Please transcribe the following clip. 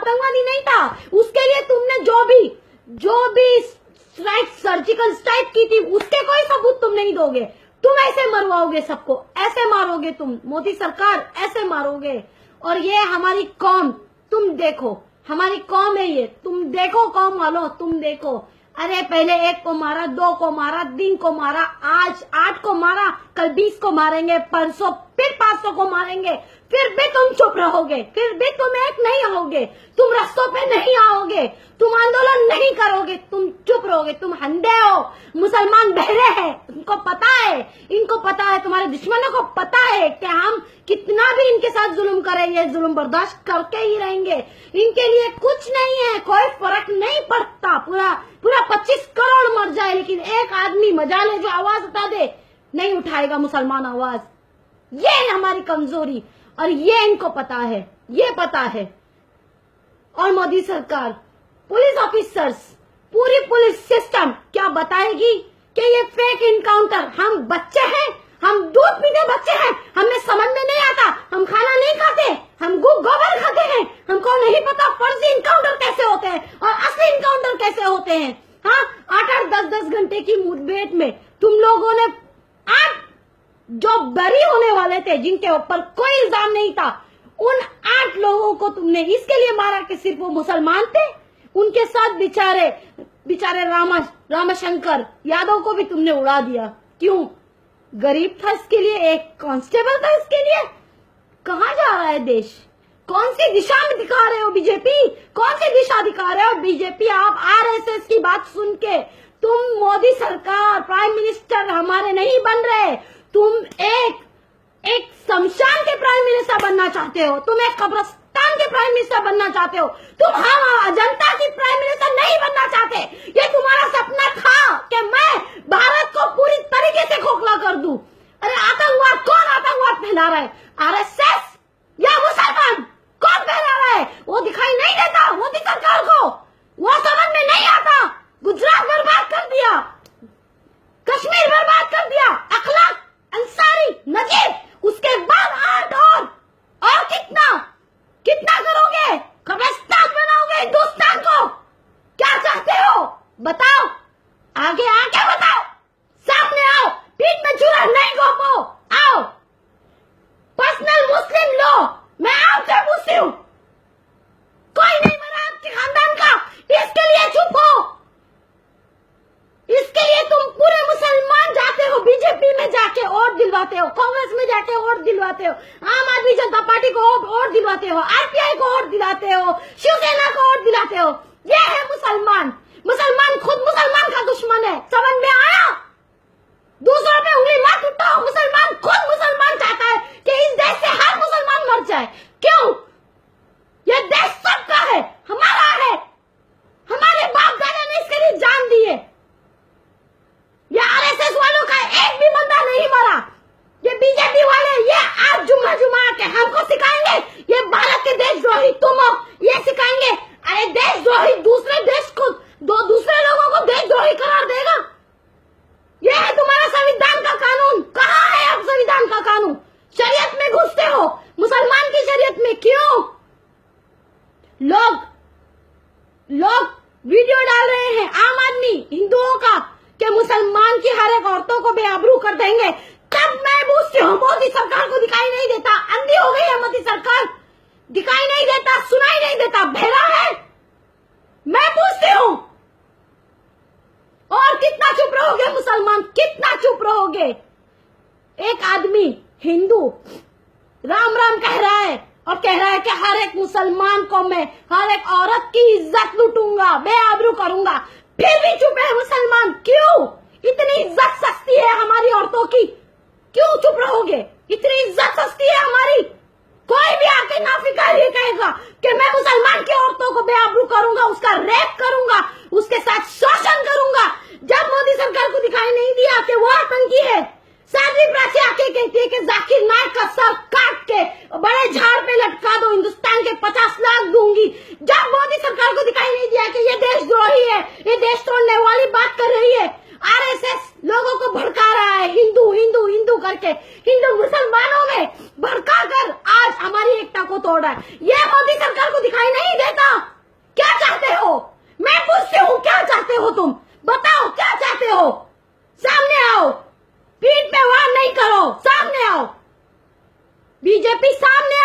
आतंकवादी नहीं था। उसके लिए तुमने जो भी स्ट्राइक, सर्जिकल स्ट्राइक की थी, उसके कोई सबूत तुम नहीं दोगे। तुम ऐसे मरवाओगे सबको, ऐसे मारोगे तुम, मोदी सरकार ऐसे मारोगे। और ये हमारी कौम, तुम देखो, हमारी कौम है ये, तुम देखो कौम वालों, तुम देखो। अरे पहले 1 को मारा, 2 को मारा, 3 को मारा, आज 8 को मारा, कल 20 को मारेंगे, परसों फिर 500 को मारेंगे, फिर भी तुम चुप रहोगे, फिर भी तुम एक नहीं होगे, तुम रास्तों पे नहीं आओगे, तुम आंदोलन नहीं करोगे, तुम चुप रहोगे। तुम अंधे हो, मुसलमान बहरे हैं, इनको पता है, तुम्हारे दुश्मनों को पता है कि हम कितना भी इनके साथ जुल्म करें, ये जुल्म बर्दाश्त करके ही रहेंगे। इनके लिए कुछ नहीं है, कोई फर्क नहीं पड़ता। पूरा 25 करोड़ मर जाए, लेकिन एक आदमी मजाल है जो आवाज उठा दे, नहीं उठाएगा मुसलमान आवाज। ये है हमारी कमजोरी, और ये इनको पता है, ये पता है। और मोदी सरकार, पुलिस ऑफिसर्स, पूरी पुलिस सिस्टम क्या बताएगी कि ये फेक इनकाउंटर, हम बच्चे हैं, हम दूध पीते बच्चे हैं, हमें समझ में नहीं आता, हम खाना नहीं खाते, हम गोबर खाते हैं, हमको नहीं पता फर्जी इनकाउंटर कैसे होते हैं और असली इनकाउंटर कैसे होते हैं। हाँ, 8-8, 10-10 घंटे की मुठभेड़ में तुम लोगों ने 8 जो बरी होने वाले थे, जिनके ऊपर कोई इल्जाम नहीं था, उन 8 लोगों को तुमने इसके लिए मारा कि सिर्फ वो मुसलमान थे। उनके साथ बेचारे रामशंकर यादव को भी तुमने उड़ा दिया। क्यों? गरीब था इसके लिए, एक कांस्टेबल था इसके लिए। कहाँ जा रहा है देश? कौन सी दिशा में दिखा रहे हो बीजेपी? कौन सी दिशा दिखा रहे हो बीजेपी? आप आरएसएस की बात सुन के तुम मोदी सरकार, प्राइम मिनिस्टर हमारे नहीं बन रहे। तुम एक शमशान के प्राइम मिनिस्टर बनना चाहते हो, तुम एक कब्रिस्तान के प्राइम मिनिस्टर बनना चाहते हो, तुम हम अजंता की प्राइम मिनिस्टर नहीं बनना चाहते। ये तुम्हारा सपना था कि मैं भारत को पूरी तरीके से खोखला कर दूं। अरे आतंकवाद, कौन आतंकवाद फैला रहा है? आरएसएस या मुसलमान? कौन फैला रहा है? वो दिखाई नहीं देता मोदी सरकार को, वो समझ में नहीं आता। गुजरात बर्बाद कर दिया, कश्मीर बर्बाद कर दिया, अखलाक अंसारी, नजीब, उसके बाद 8 और कितना करोगे? कब्रिस्तान बनाओगे हिंदुस्तान को? क्या चाहते हो बताओ, आगे आके बताओ, सामने आओ, पीठ में छुरा नहीं घोंपो, आओ। पर्सनल मुस्लिम लो, मैं आपसे पूछती हूँ, कोई नहीं मरा आपके खानदान का, इसके लिए चुप हो। इसके लिए तुम पूरे मुसलमान जाते हो, बीजेपी में जाके वोट दिलवाते हो, कांग्रेस में जाके वोट दिलवाते हो, आम आदमी जनता पार्टी को वोट दिलवाते हो, आरपीआई को वोट दिलाते हो, शिवसेना को वोट दिलाते हो। ये है मुसलमान। मुसलमान खुद मुसलमान का दुश्मन है, समझ में आया? दूसरों पे उंगली मत उठाओ। मुसलमान खुद मुसलमान चाहता है कि इस देश से हर मुसलमान मर जाए। क्यों? ये देश सबका है, हमारा है, हमारे बाप दादा ने इसके लिए जान दी है। ये आरएसएस वालों का एक भी बंदा नहीं मरा। ये बीजेपी वाले, ये आज जुम्मा के हमको सिखाएंगे ये भारत के देशद्रोही तुम हो, ये सिखाएंगे। अरे देशद्रोही दूसरे देश को, दूसरे लोगों को देशद्रोही करार देगा? ये है तुम्हारा संविधान का कानून। कहाँ है अब संविधान का कानून? शरीयत में घुसते हो, मुसलमान की शरीयत में। क्यों? लोग वीडियो डाल रहे हैं, आम आदमी हिंदुओं का, कि मुसलमान की हर एक औरतों को बेआबरू कर देंगे। तब मैं पूछती हूँ, मोदी सरकार को दिखाई नहीं देता? अंधी हो गई है मोदी सरकार? दिखाई नहीं देता, सुनाई नहीं देता, बहरा है? मैं पूछती हूँ, और कितना चुप रहोगे मुसलमान, कितना चुप रहोगे? एक आदमी हिंदू राम राम कह रहा है और कह रहा है कि हर एक मुसलमान को मैं, हर एक औरत की इज्जत लूटूंगा, बेआबरू करूंगा, फिर भी चुप है मुसलमान। क्यों? इतनी इज्जत सस्ती है हमारी औरतों की, क्यों चुप रहोगे? इतनी इज्जत सस्ती है हमारी। कोई भी आके नाफिकार ये कहेगा कि मैं मुसलमान की औरतों को बेआबरू करूंगा, उसका रेप करूंगा, उसके साथ शोषण करूंगा। जब मोदी सरकार को दिखाई नहीं दिया कि वो आतंकी है, साध्वी प्राची आके कहती है कि जाकिर नायक का सर काट के बड़े झाड़ पे लटका दो, हिंदुस्तान के 50 लाख दूंगी। जब मोदी सरकार को दिखाई नहीं दिया कि ये देशद्रोही है, ये देश तोड़ने वाली बात कर रही है, आरएसएस लोगों को भड़का रहा है, हिंदू हिंदू हिंदू करके, हिंदू मुसलमानों में भड़का कर आज हमारी एकता को तोड़ रहा है। ये मोदी सरकार को दिखाई नहीं देता हो तुम? बताओ क्या चाहते हो? सामने आओ, पीठ पे वार नहीं करो, सामने आओ, बीजेपी सामने